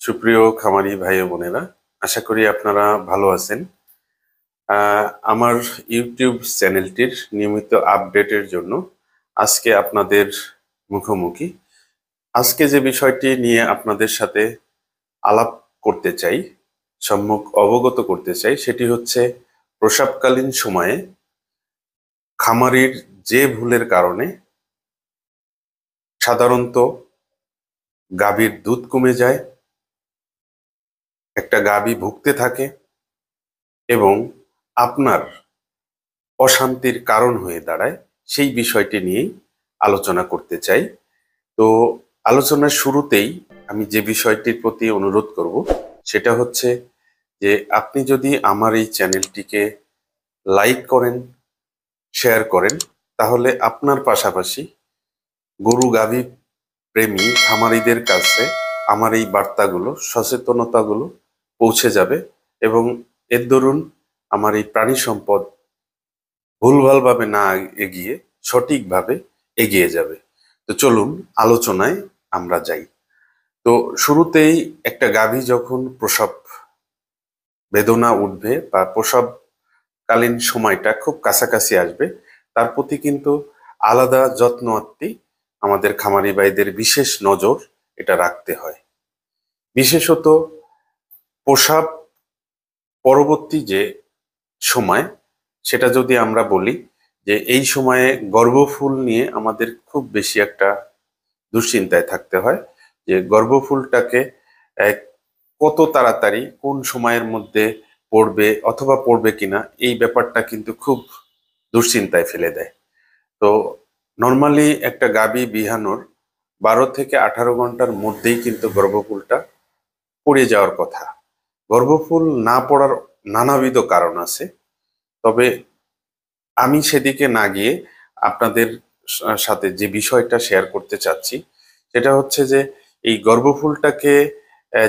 সুপ্রিয় খামারি ভাই ও বোনেরা, আশা করি আপনারা ভালো আছেন। আমার ইউটিউব চ্যানেলটির নিয়মিত আপডেটের জন্য আজকে আপনাদের মুখোমুখি। আজকে যে বিষয়টি নিয়ে আপনাদের সাথে আলাপ করতে চাই, সম্মুখ অবগত করতে চাই, সেটি হচ্ছে প্রসবকালীন সময়ে খামারির যে ভুলের কারণে সাধারণত গাভীর দুধ কমে যায়, একটা গাভী ভুগতে থাকে এবং আপনার অশান্তির কারণ হয়ে দাঁড়ায়, সেই বিষয়টি নিয়েই আলোচনা করতে চাই। তো আলোচনার শুরুতেই আমি যে বিষয়টির প্রতি অনুরোধ করব সেটা হচ্ছে যে আপনি যদি আমার এই চ্যানেলটিকে লাইক করেন, শেয়ার করেন, তাহলে আপনার পাশাপাশি গরু গাভী প্রেমী খামারিদের কাছে আমার এই বার্তাগুলো, সচেতনতাগুলো পৌঁছে যাবে এবং এর দরুন আমার এই প্রাণী সম্পদ ভুলভালভাবে না এগিয়ে সঠিকভাবে এগিয়ে যাবে। তো চলুন আলোচনায় আমরা যাই। তো শুরুতেই একটা গাভী যখন প্রসব বেদনা উঠবে বা প্রসবকালীন সময়টা খুব কাছাকাছি আসবে, তার প্রতি কিন্তু আলাদা যত্ন আত্মি আমাদের খামারি ভাইদের বিশেষ নজর এটা রাখতে হয়। বিশেষত প্রসব পরবর্তী যে সময়, সেটা যদি আমরা বলি যে এই সময়ে গর্ভফুল নিয়ে আমাদের খুব বেশি একটা দুশ্চিন্তায় থাকতে হয় যে গর্ভফুলটাকে আহ, কত তাড়াতাড়ি কোন সময়ের মধ্যে পড়বে অথবা পড়বে কিনা, এই ব্যাপারটা কিন্তু খুব দুশ্চিন্তায় ফেলে দেয়। তো নর্মালি একটা গাভী বিহানোর 12 থেকে 18 ঘন্টার মধ্যেই কিন্তু গর্ভফুলটা পড়ে যাওয়ার কথা। গর্ভফুল না পড়ার নানাবিধ কারণ আছে, তবে আমি সেদিকে না গিয়ে আপনাদের সাথে যে বিষয়টা শেয়ার করতে চাচ্ছি সেটা হচ্ছে যে এই গর্ভফুলটাকে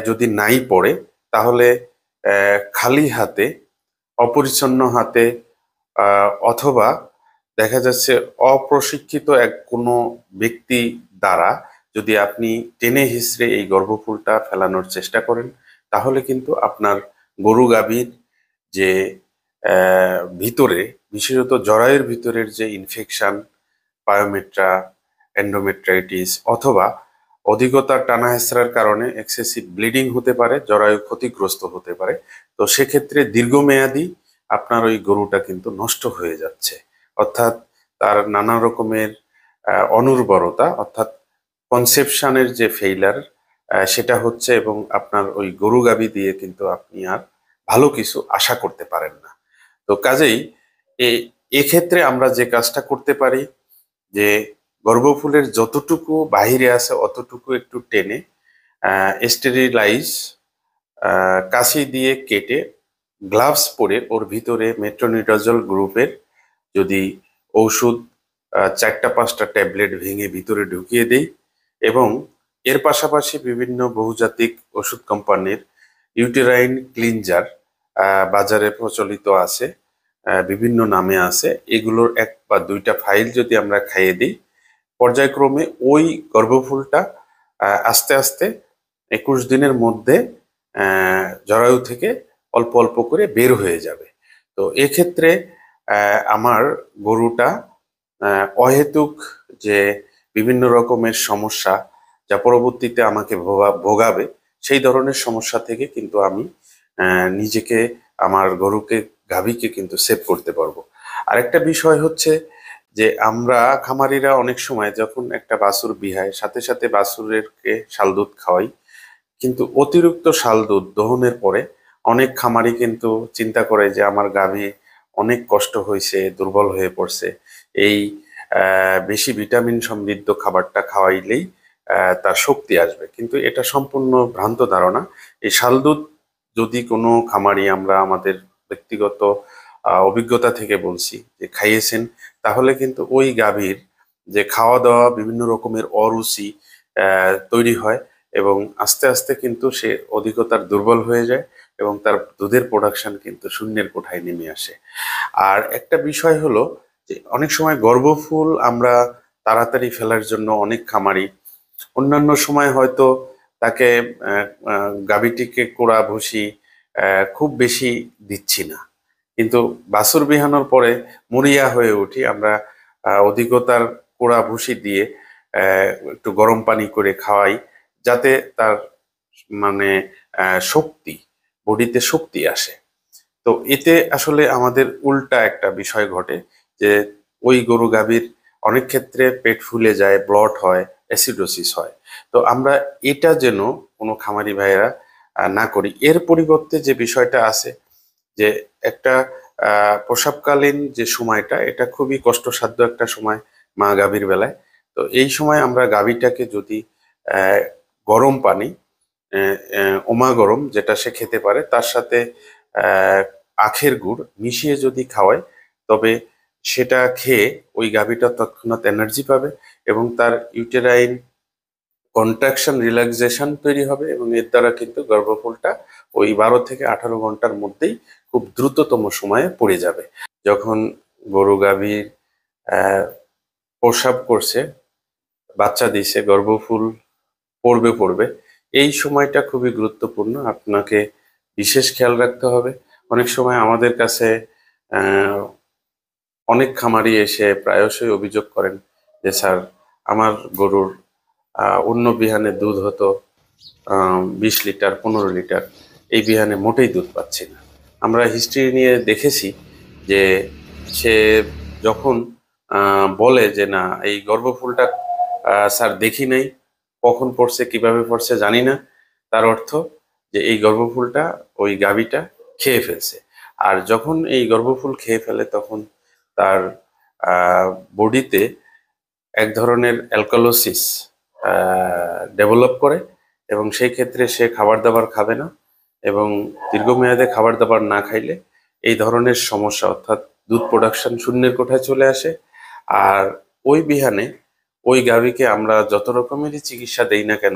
যদি নাই পড়ে, তাহলে খালি হাতে, অপরিচ্ছন্ন হাতে, অথবা দেখা যাচ্ছে অপ্রশিক্ষিত এক কোনো ব্যক্তি দ্বারা যদি আপনি টেনে হিঁচড়ে এই গর্ভফুলটা ফেলানোর চেষ্টা করেন, তাহলে কিন্তু আপনার গরু গাভীর যে ভিতরে, বিশেষত জরায়ুর ভিতরের যে ইনফেকশন, পায়োমেট্রা, এন্ডোমেট্রাইটিস অথবা অধিকতার টানা হেঁচড়ার কারণে এক্সেসিভ ব্লিডিং হতে পারে, জরায়ু ক্ষতিগ্রস্ত হতে পারে। তো সেক্ষেত্রে দীর্ঘমেয়াদী আপনার ওই গরুটা কিন্তু নষ্ট হয়ে যাচ্ছে, অর্থাৎ তার নানা রকমের অনুর্বরতা, অর্থাৎ কনসেপশনের যে ফেইলার সেটা হচ্ছে, এবং আপনার ওই গরু গাভী দিয়ে কিন্তু আপনি আর ভালো কিছু আশা করতে পারেন না। তো কাজেই এক্ষেত্রে আমরা যে কাজটা করতে পারি যে গর্ভফুলের যতটুকু বাহিরে আছে অতটুকু একটু টেনে স্টেরিলাইজ, কাঁচি দিয়ে কেটে গ্লাভস পরে ওর ভিতরে মেট্রোনিডাজল গ্রুপের যদি ঔষধ 4-5টা ট্যাবলেট ভেঙে ভিতরে ঢুকিয়ে দেই, এবং এর পাশাপাশি বিভিন্ন বহুজাতিক ওষুধ কোম্পানির ইউটেরাইন ক্লিনজার বাজারে প্রচলিত আছে, বিভিন্ন নামে আছে, এগুলোর 1 বা 2টা ফাইল যদি আমরা খাইয়ে দিই, পর্যায়ক্রমে ওই গর্ভফুলটা আস্তে আস্তে 21 দিনের মধ্যে জরায়ু থেকে অল্প অল্প করে বের হয়ে যাবে। তো এক্ষেত্রে আমার গরুটা অহেতুক যে বিভিন্ন রকমের সমস্যা যা পরবর্তীতে আমাকে ভোগাবে, সেই ধরনের সমস্যা থেকে কিন্তু আমি নিজেকে, আমার গরুকে, গাভীকে কিন্তু সেভ করতে পারবো। আরেকটা বিষয় হচ্ছে যে আমরা খামারিরা অনেক সময় যখন একটা বাছুর বিহায়, সাথে সাথে বাছুরেরকে শাল দুধ খাওয়াই, কিন্তু অতিরিক্ত শাল দুধ দহনের পরে অনেক খামারি কিন্তু চিন্তা করে যে আমার গাভী অনেক কষ্ট হয়েছে, দুর্বল হয়ে পড়ছে, এই বেশি ভিটামিন সমৃদ্ধ খাবারটা খাওয়াইলেই তার শক্তি আসবে। কিন্তু এটা সম্পূর্ণ ভ্রান্ত ধারণা। এই শাল দুধ যদি কোনো খামারি, আমরা আমাদের ব্যক্তিগত অভিজ্ঞতা থেকে বলছি, যে খাইয়েছেন, তাহলে কিন্তু ওই গাভীর যে খাওয়া দাওয়া বিভিন্ন রকমের অরুচি তৈরি হয়, এবং আস্তে আস্তে কিন্তু সে অধিকতার দুর্বল হয়ে যায় এবং তার দুধের প্রোডাকশন কিন্তু শূন্যের কোঠায় নেমে আসে। আর একটা বিষয় হলো যে অনেক সময় গর্ভফুল আমরা তাড়াতাড়ি ফেলার জন্য অনেক খামারি অন্যান্য সময় হয়তো তাকে গাভীটিকে কোড়া ভুসি খুব বেশি দিচ্ছি না, কিন্তু বাছুর বিহানোর পরে মরিয়া হয়ে উঠি আমরা অধিকতার কোড়া ভুসি দিয়ে একটু গরম পানি করে খাওয়াই, যাতে তার মানে শক্তি, বডিতে শক্তি আসে। তো এতে আসলে আমাদের উল্টা একটা বিষয় ঘটে যে ওই গরু গাভীর অনেক ক্ষেত্রে পেট ফুলে যায়, ব্লট হয়, অ্যাসিডোসিস হয়। তো আমরা এটা যেন কোনো খামারি ভাইয়েরা না করি। এর পরিবর্তে যে বিষয়টা আছে যে একটা প্রসবকালীন যে সময়টা, এটা খুবই কষ্টসাধ্য একটা সময় মা গাভীর বেলায়। তো এই সময় আমরা গাভীটাকে যদি আহ, গরম পানি, ওমা গরম যেটা সে খেতে পারে, তার সাথে আহ, আখের গুড় মিশিয়ে যদি খাওয়ায়, তবে সেটা খেয়ে ওই গাভীটা তৎক্ষণাৎ এনার্জি পাবে এবং তার ইউটেরাইন কন্ট্রাকশন রিল্যাক্সেশন তৈরি হবে, এবং এর দ্বারা কিন্তু গর্ভফুলটা ওই 12 থেকে 18 ঘন্টার মধ্যেই খুব দ্রুততম সময়ে পড়ে যাবে। যখন গরু গাভীর আহ, প্রসাব করছে, বাচ্চা দিছে, গর্ভফুল পড়বে, এই সময়টা খুবই গুরুত্বপূর্ণ, আপনাকে বিশেষ খেয়াল রাখতে হবে। অনেক সময় আমাদের কাছে আহ, অনেক খামারি এসে প্রায়শই অভিযোগ করেন যে স্যার, আমার গরুর অন্য বিহানে দুধ হতো 20 লিটার 15 লিটার, এই বিহানে মোটেই দুধ পাচ্ছি না। আমরা হিস্ট্রি নিয়ে দেখেছি যে সে যখন বলে যে না, এই গর্ভফুলটা স্যার দেখি নাই, কখন পড়ছে কিভাবে পড়ছে জানি না, তার অর্থ যে এই গর্ভফুলটা ওই গাভীটা খেয়ে ফেলছে। আর যখন এই গর্ভফুল খেয়ে ফেলে তখন তার বডিতে এক ধরনের অ্যালকালোসিস ডেভেলপ করে, এবং সেই ক্ষেত্রে সে খাবার দাবার খাবে না, এবং দীর্ঘমেয়াদে খাবার দাবার না খাইলে এই ধরনের সমস্যা, অর্থাৎ দুধ প্রোডাকশন শূন্যের কোঠায় চলে আসে। আর ওই বিহানে ওই গাভীকে আমরা যত রকমেরই চিকিৎসা দেই না কেন,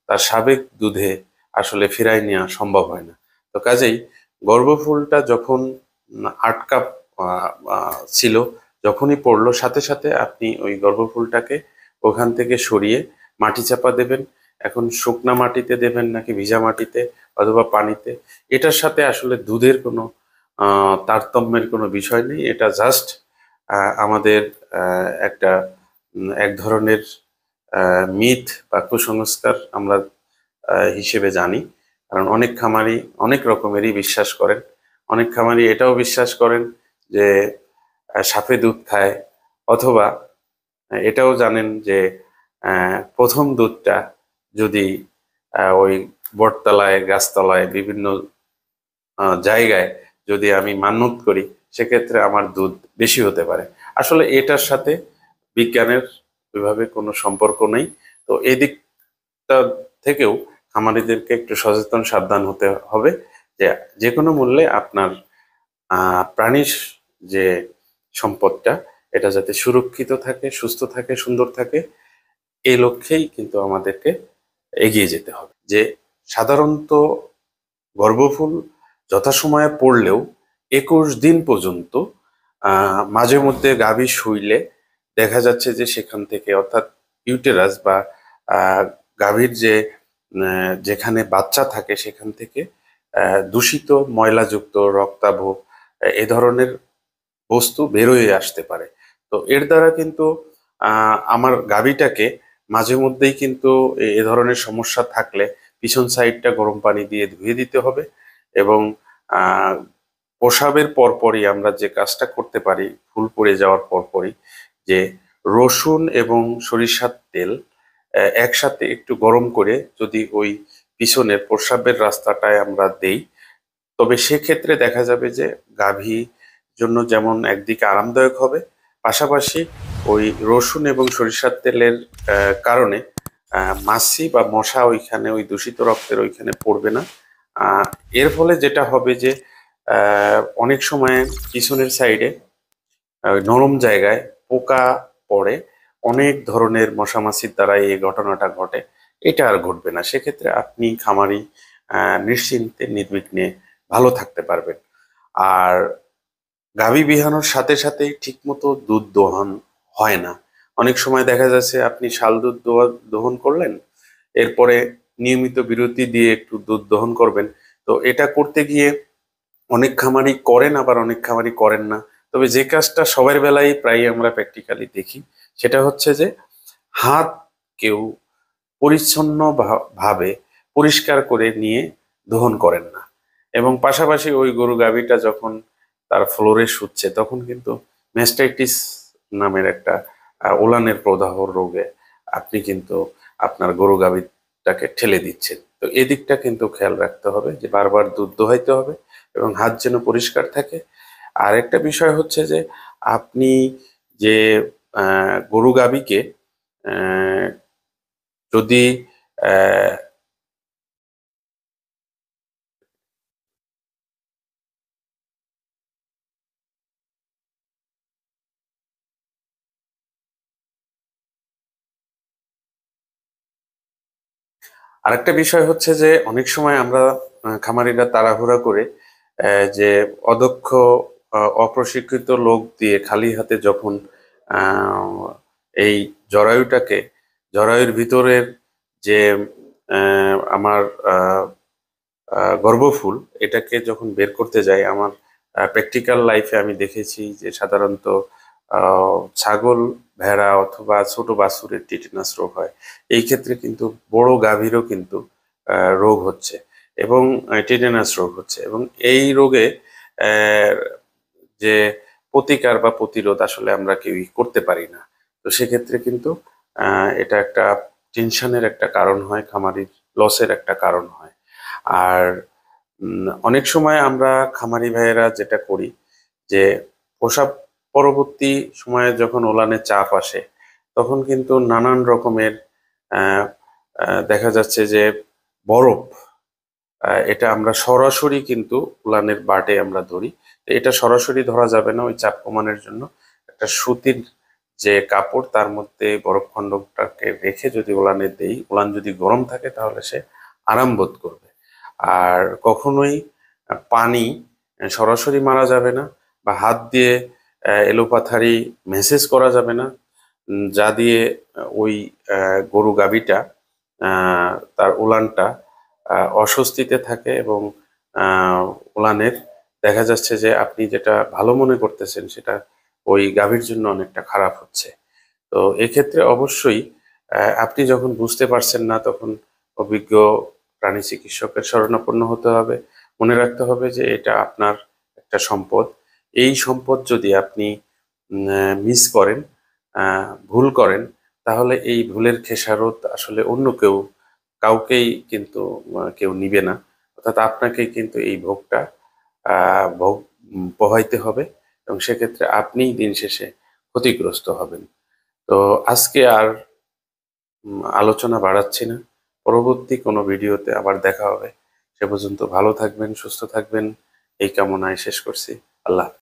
তার সাবেক দুধে আসলে ফিরাই নেওয়া সম্ভব হয় না। তো কাজেই গর্ভফুলটা যখন আটকা ছিল, যখনই পড়লো সাথে সাথে আপনি ওই গর্ভফুলটাকে ওখান থেকে সরিয়ে মাটি চাপা দেবেন। এখন শুকনা মাটিতে দেবেন নাকি ভিজা মাটিতে অথবা পানিতে, এটার সাথে আসলে দুধের কোনো তারতম্যের কোনো বিষয় নেই। এটা জাস্ট আমাদের একটা এক ধরনের মিথ বা কুসংস্কার আমরা হিসেবে জানি। কারণ অনেক খামারি অনেক রকমেরই বিশ্বাস করেন। অনেক খামারি এটাও বিশ্বাস করেন যে সাপে দুধ খায়, অথবা এটাও জানেন যে প্রথম দুধটা যদি ওই বটতলায়, গাছতলায়, বিভিন্ন জায়গায় যদি আমি মান্যত করি, সেক্ষেত্রে আমার দুধ বেশি হতে পারে। আসলে এটার সাথে বিজ্ঞানের ওইভাবে কোনো সম্পর্ক নেই। তো এই দিকটা থেকেও খামারিদেরকে একটু সচেতন সাবধান হতে হবে যে যে কোনো মূল্যে আপনার প্রাণীর যে সম্পদটা, এটা যাতে সুরক্ষিত থাকে, সুস্থ থাকে, সুন্দর থাকে, এই লক্ষ্যেই কিন্তু আমাদেরকে এগিয়ে যেতে হবে। যে সাধারণত গর্ভফুল যথাসময়ে পড়লেও 21 দিন পর্যন্ত মাঝে মধ্যে গাভী শুইলে দেখা যাচ্ছে যে সেখান থেকে, অর্থাৎ ইউটেরাস বা গাভীর যে যেখানে বাচ্চা থাকে সেখান থেকে দূষিত ময়লাযুক্ত রক্তাভ এ ধরনের বস্তু বেরোয় আসতে পারে। তো এর দ্বারা কিন্তু আমার গাভীটাকে মাঝে মধ্যেই কিন্তু এ ধরনের সমস্যা থাকলে পিছন সাইডটা গরম পানি দিয়ে ধুয়ে দিতে হবে। এবং আহ প্রসাবের পরপরই আমরা যে কাজটা করতে পারি, ফুল পড়ে যাওয়ার পরপরই, যে রসুন এবং সরিষার তেল একসাথে একটু গরম করে যদি ওই পিছনের প্রস্রাবের রাস্তাটায় আমরা দেই, তবে সেক্ষেত্রে দেখা যাবে যে গাভী জন্য যেমন একদিকে আরামদায়ক হবে, পাশাপাশি ওই রসুন এবং সরিষার তেলের কারণে মাছি বা মশা ওইখানে, ওই দূষিত রক্তের ওইখানে পড়বে না। আহ, এর ফলে যেটা হবে যে অনেক সময় পিছনের সাইডে নরম জায়গায় পোকা পড়ে, অনেক ধরনের মশামাছির দ্বারা এই ঘটনাটা ঘটে। এটা আর ঘটবে না। সেক্ষেত্রে আপনি খামারি নিশ্চিন্তে নির্বিঘ্নে ভালো থাকতে পারবেন। আর গাভী বিহানোর সাথে সাথেই ঠিকমতো দুধ দোহন হয় না। অনেক সময় দেখা যাচ্ছে আপনি শাল দুধ দোহন করলেন, এরপরে নিয়মিত বিরতি দিয়ে একটু দুধ দহন করবেন। তো এটা করতে গিয়ে অনেক খামারি করেন, আবার অনেক খামারি করেন না। তবে যে কাজটা সবার বেলায় প্রায় আমরা প্র্যাকটিক্যালি দেখি, সেটা হচ্ছে যে হাত কেউ পরিচ্ছন্ন ভাবে পরিষ্কার করে নিয়ে দহন করেন না। এবং পাশাপাশি ওই গরু গাভীটা যখন তার ফ্লোরে শুচ্ছে তখন কিন্তু ম্যাস্টাইটিস নামের একটা ওলানের প্রদাহ রোগে আপনি কিন্তু আপনার গরু গাভীটাকে ঠেলে দিচ্ছেন। তো এদিকটা কিন্তু খেয়াল রাখতে হবে যে বারবার দুধ দোহাইতে হবে এবং হাত যেন পরিষ্কার থাকে। আর একটা বিষয় হচ্ছে যে আপনি যে গরু গাভীকে আহ, যদি আহ, আরেকটা বিষয় হচ্ছে যে অনেক সময় আমরা খামারিরা তাড়াহুড়া করে যে অদক্ষ অপ্রশিক্ষিত লোক দিয়ে খালি হাতে যখন আহ, এই জরায়ুটাকে জরায়ুর ভিতরের যে আমার গর্ভফুল এটাকে যখন বের করতে যাই, আমার প্র্যাকটিক্যাল লাইফে আমি দেখেছি যে সাধারণত ছাগল, ভেড়া অথবা ছোট বাছুরের টিটেনাস রোগ হয়। এই ক্ষেত্রে কিন্তু বড় গাভীরও কিন্তু রোগ হচ্ছে এবং টিটেনাস রোগ হচ্ছে, এবং এই রোগে আহ, যে প্রতিকার বা প্রতিরোধ আসলে আমরা কেউই করতে পারি না। তো সেক্ষেত্রে কিন্তু এটা একটা টেনশনের একটা কারণ হয়, খামারির লসের একটা কারণ হয়। আর অনেক সময় আমরা খামারি ভাইয়েরা যেটা করি যে প্রসব পরবর্তী সময়ে যখন ওলানের চাপ আসে তখন কিন্তু নানান রকমের আহ, দেখা যাচ্ছে যে বরফ, এটা আমরা সরাসরি কিন্তু উলানের বাটে আমরা ধরি। তো এটা সরাসরি ধরা যাবে না, ওই চাপ কমানোর জন্য একটা সুতির যে কাপড় তার মধ্যে বরফ খণ্ডটাকে রেখে যদি উলানে দেই, উলান যদি গরম থাকে তাহলে সে আরাম বোধ করবে। আর কখনোই পানি সরাসরি মারা যাবে না, বা হাত দিয়ে এলোপাথারি মেসেজ করা যাবে না, যা দিয়ে ওই গরু গাভীটা তার উলানটা অস্বস্তিতে থাকে এবং উলানের দেখা যাচ্ছে যে আপনি যেটা ভালো মনে করতেছেন সেটা ওই গাভীর জন্য অনেকটা খারাপ হচ্ছে। তো এক্ষেত্রে অবশ্যই আপনি যখন বুঝতে পারছেন না তখন অভিজ্ঞ প্রাণী চিকিৎসকের শরণাপন্ন হতে হবে। মনে রাখতে হবে যে এটা আপনার একটা সম্পদ। এই সম্পদ যদি আপনি মিস করেন, ভুল করেন, তাহলে এই ভুলের খেসারত আসলে অন্য কাউকেই কিন্তু কেউ নিবে না। অর্থাৎ আপনাকেই কিন্তু এই ভোগটা ভোগ পোহাইতে হবে, এবং সেক্ষেত্রে আপনিই দিন শেষে ক্ষতিগ্রস্ত হবেন। তো আজকে আর আলোচনা বাড়াচ্ছি না। পরবর্তী কোনো ভিডিওতে আবার দেখা হবে। সে পর্যন্ত ভালো থাকবেন, সুস্থ থাকবেন, এই কামনায় শেষ করছি। আল্লাহ হাফেজ।